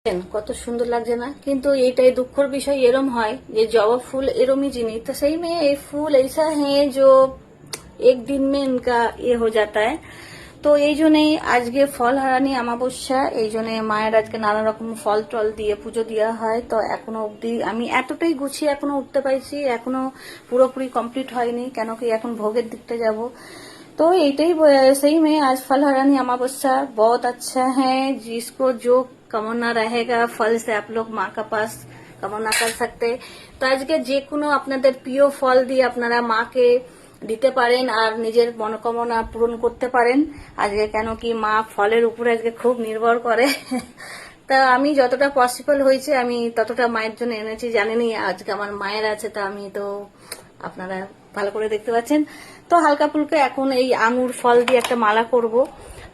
কত সুন্দর লাগছে না? কিন্তু এটাই দুঃখের বিষয় এরম হয় যে जवा फूल एरम ही जिनी तो सही में ये फूल ऐसा है जो एक दिन में इनका ये हो जाता है। তো এই জন্যই আজকে ফল হারানি অমাবস্যা, এই জন্য মায়ের আজকে নানা রকম ফল টল দিয়ে পুজো দেওয়া হয়। তো এখনো অব্দি আমি এতটাই গুছিয়ে এখনো উঠতে পারছি, এখনো পুরোপুরি কমপ্লিট হয়নি, কেন কি এখন ভোগের দিকটা যাব। तो यही सही में आज फल हरानी अमावस्या बहुत अच्छा है। जिसको जो कामना रहेगा फल से आप लोग माँ का पास कामना कर सकते। तो आज के जे कोनो আপনাদের প্রিয় ফল দিয়ে আপনারা মাকে দিতে পারেন আর নিজের মনোকামনা পূরণ করতে পারেন আজকে, কেন কি মা ফলের উপরে আজকে খুব নির্ভর করে। তা আমি যতটা পসিবল হয়েছে আমি ততটা মায়ের জন্য এনেছি। জানেনই আজকে আমার মায়ের আছে, তা আমি তো আপনারা ভালো করে দেখতে পাচ্ছেন। तो हल्का फुल्का এখন এই আঙ্গুর ফল দিয়ে একটা মালা করব।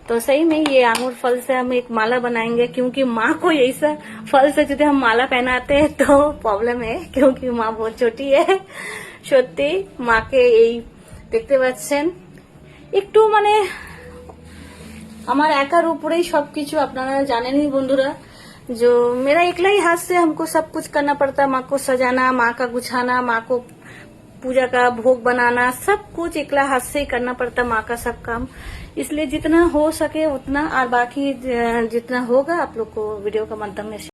तो सही में ये अंगूर फल से हम एक माला बनाएंगे, क्योंकि माँ को ऐसा फल से যদি हम माला पहनाते हैं तो प्रॉब्लम है, क्योंकि माँ बहुत छोटी है। সত্যি মাকে এই দেখতে পাচ্ছেন একটু মানে আমার একার উপরেই সবকিছু, আপনারা জানেনই বন্ধুরা। जो मेरा एकला ही हाथ से हमको सब कुछ करना पड़ता है, माँ को सजाना, माँ का गुछाना, माँ को पूजा का भोग बनाना, सब कुछ एकला हाथ से ही करना पड़ता है, माँ का सब काम। इसलिए जितना हो सके उतना, और बाकी जितना होगा आप लोग को वीडियो का माध्यम में